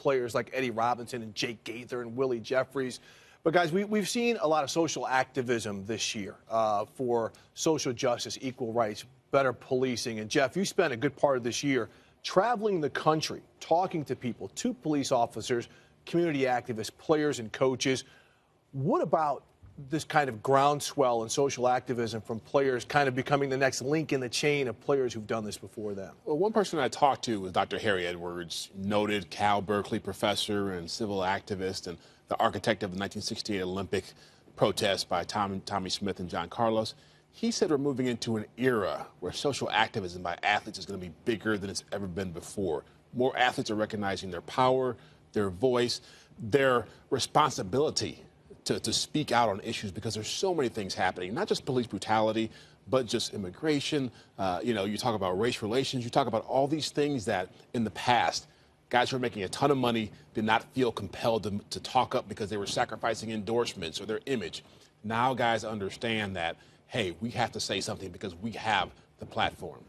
players like Eddie Robinson and Jake Gaither and Willie Jeffries. But, guys, we've seen a lot of social activism this year for social justice, equal rights, better policing. And, Jeff, you spent a good part of this year traveling the country, talking to people, to police officers, community activists, players and coaches. What about this kind of groundswell and social activism from players kind of becoming the next link in the chain of players who've done this before them? Well, one person I talked to was Dr. Harry Edwards, noted Cal Berkeley professor and civil activist and the architect of the 1968 Olympic protest by Tommy Smith and John Carlos. He said we're moving into an era where social activism by athletes is going to be bigger than it's ever been before. More athletes are recognizing their power, their voice, their responsibility to speak out on issues, because there's so many things happening, not just police brutality, but just immigration. You talk about race relations. You talk about all these things that in the past, guys who are making a ton of money did not feel compelled to talk up because they were sacrificing endorsements or their image. Now guys understand that, hey, we have to say something because we have the platform.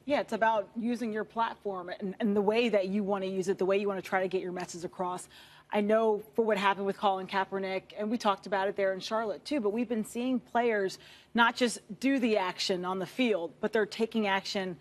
Yeah, it's about using your platform and the way that you want to use it, the way you want to try to get your message across. I know for what happened with Colin Kaepernick, and we talked about it there in Charlotte too, but we've been seeing players not just do the action on the field, but they're taking action,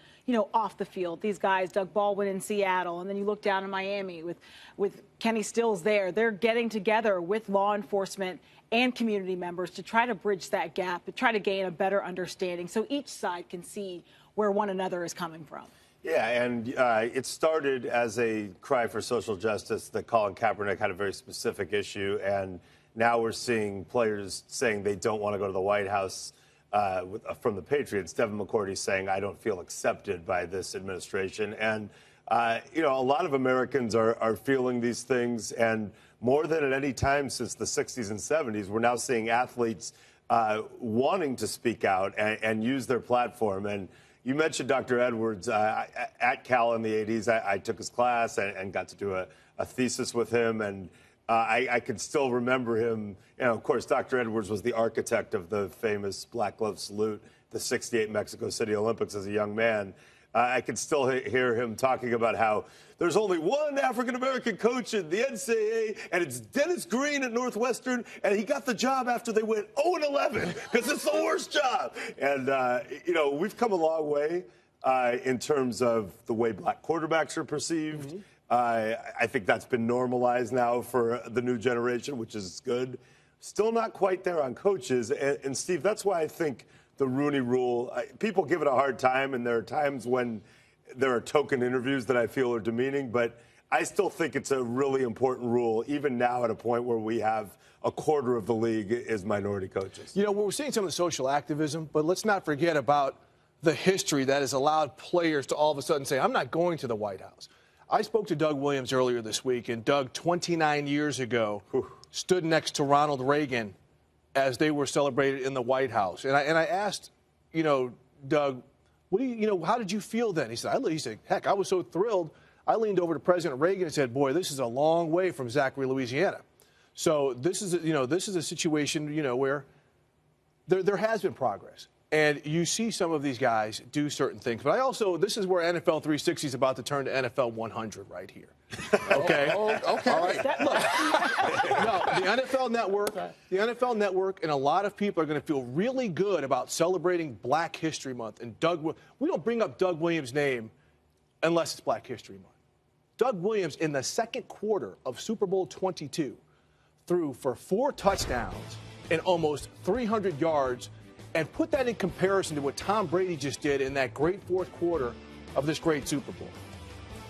off the field. These guys, Doug Baldwin in Seattle, and then you look down in Miami with Kenny Stills there. They're getting together with law enforcement and community members to try to bridge that gap, to try to gain a better understanding so each side can see where one another is coming from. Yeah, and it started as a cry for social justice that Colin Kaepernick had a very specific issue, and now we're seeing players saying they don't want to go to the White House from the Patriots. Devin McCourty saying, I don't feel accepted by this administration. And, a lot of Americans are feeling these things, and more than at any time since the 60s and 70s, we're now seeing athletes wanting to speak out and use their platform. And you mentioned Dr. Edwards at Cal in the 80s. I took his class and got to do a thesis with him. And I can still remember him. Of course, Dr. Edwards was the architect of the famous Black Glove Salute, the '68 Mexico City Olympics as a young man. I can still hear him talking about how there's only one African-American coach in the NCAA, and it's Dennis Green at Northwestern, and he got the job after they went 0-11 because it's the worst job. And, we've come a long way in terms of the way black quarterbacks are perceived. Mm-hmm. I think that's been normalized now for the new generation, which is good. Still not quite there on coaches. And Steve, that's why I think the Rooney Rule, people give it a hard time, and there are times when there are token interviews that I feel are demeaning, but I still think it's a really important rule, even now at a point where we have a quarter of the league is minority coaches. We're seeing some of the social activism, but let's not forget about the history that has allowed players to all of a sudden say, I'm not going to the White House. I spoke to Doug Williams earlier this week, and Doug, 29 years ago, stood next to Ronald Reagan as they were celebrated in the White House. And I asked, Doug, how did you feel then? He said, heck, I was so thrilled. I leaned over to President Reagan and said, boy, this is a long way from Zachary, Louisiana. So this is a situation, where there has been progress. And you see some of these guys do certain things. But this is where NFL 360 is about to turn to NFL 100 right here. Okay? Okay. All right. The NFL Network and a lot of people are going to feel really good about celebrating Black History Month. And we don't bring up Doug Williams' name unless it's Black History Month. Doug Williams, in the second quarter of Super Bowl 22, threw for 4 touchdowns and almost 300 yards. And put that in comparison to what Tom Brady just did in that great fourth quarter of this great Super Bowl.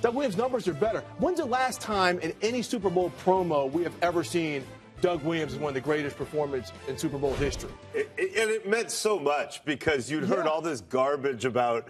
Doug Williams' numbers are better. When's the last time in any Super Bowl promo we have ever seen Doug Williams as one of the greatest performers in Super Bowl history? And it meant so much because you'd heard all this garbage about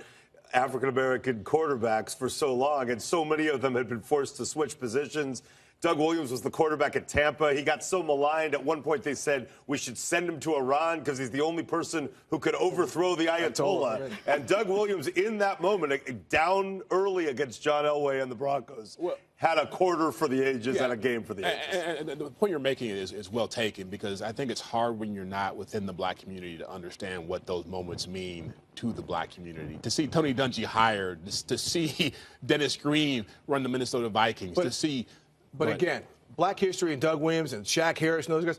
African-American quarterbacks for so long, and so many of them had been forced to switch positions. Doug Williams was the quarterback at Tampa. He got so maligned. At one point, they said we should send him to Iran because he's the only person who could overthrow the Ayatollah. And Doug Williams, in that moment, down early against John Elway and the Broncos, had a quarter for the ages and a game for the ages. And the point you're making is well taken, because I think it's hard when you're not within the black community to understand what those moments mean to the black community. To see Tony Dungy hired, to see Dennis Green run the Minnesota Vikings, to see But Right. again, Black history and Doug Williams and Shaq Harris and those guys,